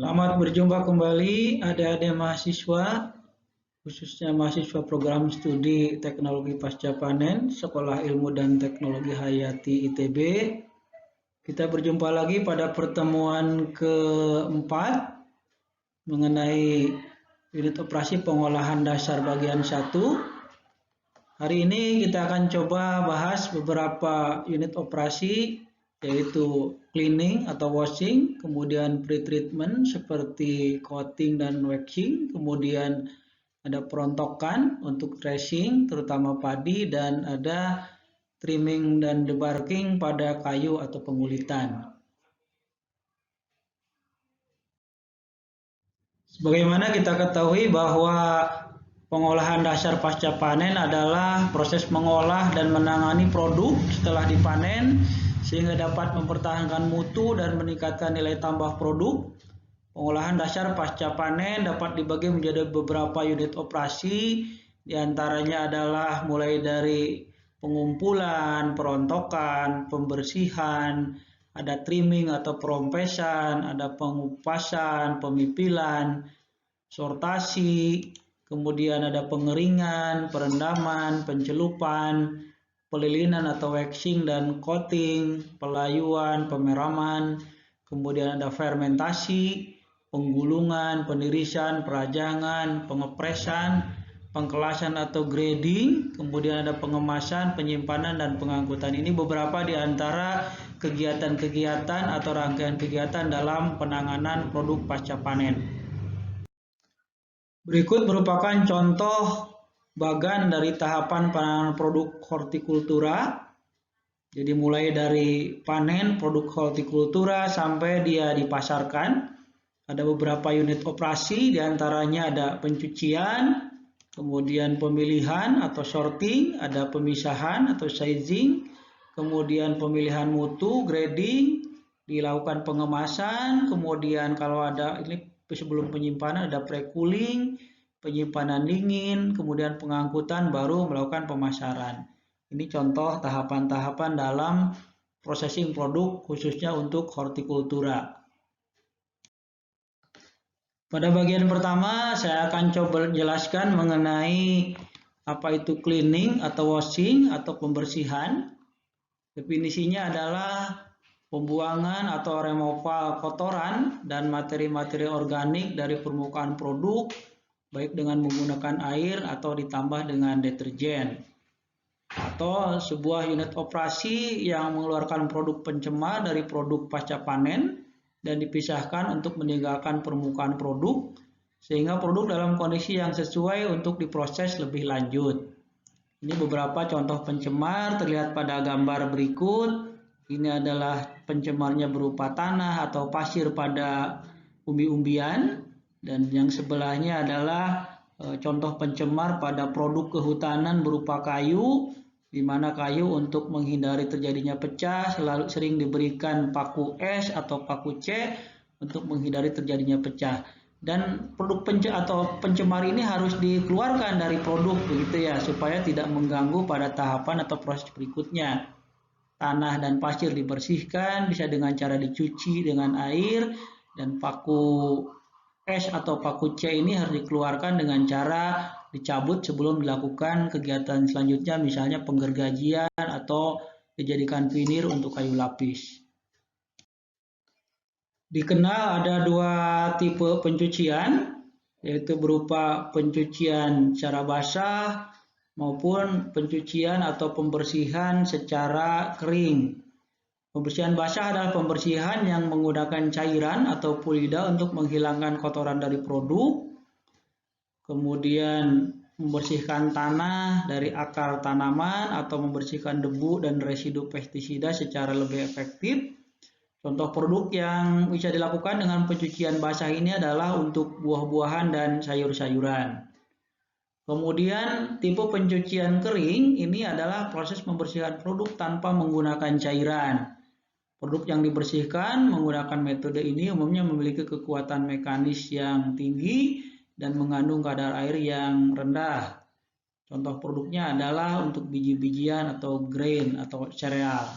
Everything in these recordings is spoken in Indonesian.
Selamat berjumpa kembali adik-adik mahasiswa, khususnya mahasiswa program studi teknologi pasca panen, Sekolah Ilmu dan Teknologi Hayati ITB. Kita berjumpa lagi pada pertemuan keempat mengenai unit operasi pengolahan dasar bagian 1. Hari ini kita akan coba bahas beberapa unit operasi, yaitu cleaning atau washing, kemudian pre-treatment seperti coating dan waxing, kemudian ada perontokan untuk threshing terutama padi, dan ada trimming dan debarking pada kayu atau pengulitan. Sebagaimana kita ketahui bahwa pengolahan dasar pasca panen adalah proses mengolah dan menangani produk setelah dipanen sehingga dapat mempertahankan mutu dan meningkatkan nilai tambah produk. Pengolahan dasar pasca panen dapat dibagi menjadi beberapa unit operasi, diantaranya adalah mulai dari pengumpulan, perontokan, pembersihan, ada trimming atau perompesan, ada pengupasan, pemipilan, sortasi, kemudian ada pengeringan, perendaman, pencelupan, pelilinan atau waxing dan coating, pelayuan, pemeraman, kemudian ada fermentasi, penggulungan, penirisan, perajangan, pengepresan, pengkelasan atau grading, kemudian ada pengemasan, penyimpanan, dan pengangkutan. Ini beberapa di antara kegiatan-kegiatan atau rangkaian kegiatan dalam penanganan produk pasca panen. Berikut merupakan contoh bagan dari tahapan penanganan produk hortikultura. Jadi mulai dari panen produk hortikultura sampai dia dipasarkan. Ada beberapa unit operasi, diantaranya ada pencucian, kemudian pemilihan atau sorting, ada pemisahan atau sizing, kemudian pemilihan mutu, grading, dilakukan pengemasan, kemudian kalau ada ini sebelum penyimpanan ada pre-cooling, penyimpanan dingin, kemudian pengangkutan, baru melakukan pemasaran. Ini contoh tahapan-tahapan dalam processing produk khususnya untuk hortikultura. Pada bagian pertama saya akan coba jelaskan mengenai apa itu cleaning atau washing atau pembersihan. Definisinya adalah pembuangan atau removal kotoran dan materi-materi organik dari permukaan produk, baik dengan menggunakan air atau ditambah dengan deterjen. Atau sebuah unit operasi yang mengeluarkan produk pencemar dari produk pasca panen dan dipisahkan untuk meninggalkan permukaan produk sehingga produk dalam kondisi yang sesuai untuk diproses lebih lanjut. Ini beberapa contoh pencemar terlihat pada gambar berikut. Ini adalah pencemarnya berupa tanah atau pasir pada umbi-umbian, dan yang sebelahnya adalah contoh pencemar pada produk kehutanan berupa kayu, di mana kayu untuk menghindari terjadinya pecah sering diberikan paku S atau paku C untuk menghindari terjadinya pecah. Dan produk pencemar ini harus dikeluarkan dari produk begitu ya, supaya tidak mengganggu pada tahapan atau proses berikutnya. Tanah dan pasir dibersihkan bisa dengan cara dicuci dengan air, dan paku S atau paku C ini harus dikeluarkan dengan cara dicabut sebelum dilakukan kegiatan selanjutnya, misalnya penggergajian atau dijadikan finir untuk kayu lapis. Dikenal ada dua tipe pencucian, yaitu berupa pencucian secara basah maupun pencucian atau pembersihan secara kering. Pembersihan basah adalah pembersihan yang menggunakan cairan atau fluida untuk menghilangkan kotoran dari produk. Kemudian membersihkan tanah dari akar tanaman atau membersihkan debu dan residu pestisida secara lebih efektif. Contoh produk yang bisa dilakukan dengan pencucian basah ini adalah untuk buah-buahan dan sayur-sayuran. Kemudian tipe pencucian kering ini adalah proses membersihkan produk tanpa menggunakan cairan. Produk yang dibersihkan menggunakan metode ini umumnya memiliki kekuatan mekanis yang tinggi dan mengandung kadar air yang rendah. Contoh produknya adalah untuk biji-bijian atau grain atau sereal.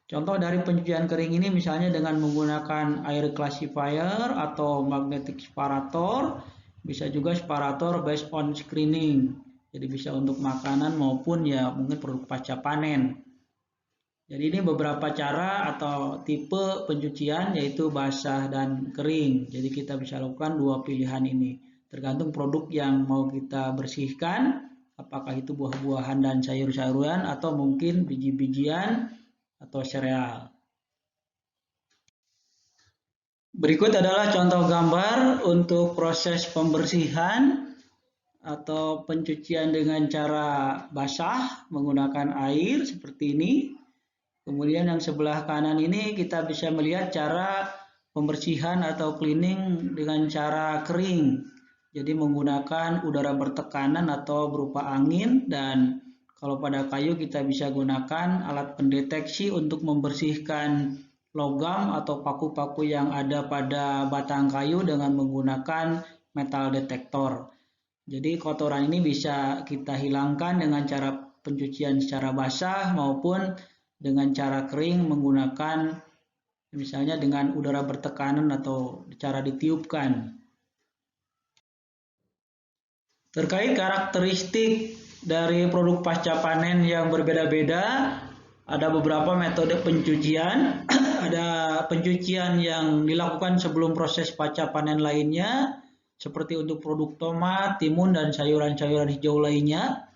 Contoh dari pencucian kering ini misalnya dengan menggunakan air classifier atau magnetic separator, bisa juga separator based on screening. Jadi bisa untuk makanan maupun ya mungkin produk pasca panen. Jadi ini beberapa cara atau tipe pencucian yaitu basah dan kering. Jadi kita bisa lakukan dua pilihan ini. Tergantung produk yang mau kita bersihkan, apakah itu buah-buahan dan sayur-sayuran atau mungkin biji-bijian atau sereal. Berikut adalah contoh gambar untuk proses pembersihan atau pencucian dengan cara basah menggunakan air seperti ini. Kemudian yang sebelah kanan ini kita bisa melihat cara pembersihan atau cleaning dengan cara kering. Jadi menggunakan udara bertekanan atau berupa angin, dan kalau pada kayu kita bisa gunakan alat pendeteksi untuk membersihkan logam atau paku-paku yang ada pada batang kayu dengan menggunakan metal detektor. Jadi kotoran ini bisa kita hilangkan dengan cara pencucian secara basah maupun dengan cara kering menggunakan misalnya dengan udara bertekanan atau cara ditiupkan. Terkait karakteristik dari produk pasca panen yang berbeda-beda, ada beberapa metode pencucian. Ada pencucian yang dilakukan sebelum proses pasca panen lainnya, seperti untuk produk tomat, timun, dan sayuran-sayuran hijau lainnya.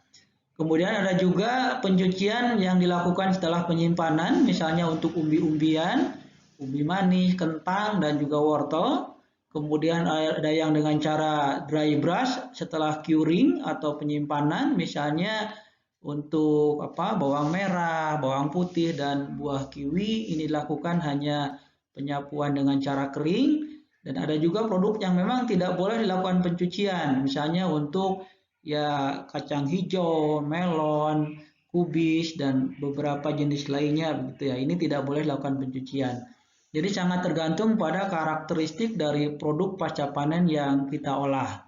Kemudian ada juga pencucian yang dilakukan setelah penyimpanan, misalnya untuk umbi-umbian, umbi manis, kentang, dan juga wortel. Kemudian ada yang dengan cara dry brush setelah curing atau penyimpanan, misalnya untuk bawang merah, bawang putih, dan buah kiwi. Ini dilakukan hanya penyapuan dengan cara kering. Dan ada juga produk yang memang tidak boleh dilakukan pencucian, misalnya untuk ya kacang hijau, melon, kubis, dan beberapa jenis lainnya begitu ya. Ini tidak boleh dilakukan pencucian. Jadi sangat tergantung pada karakteristik dari produk pasca panen yang kita olah.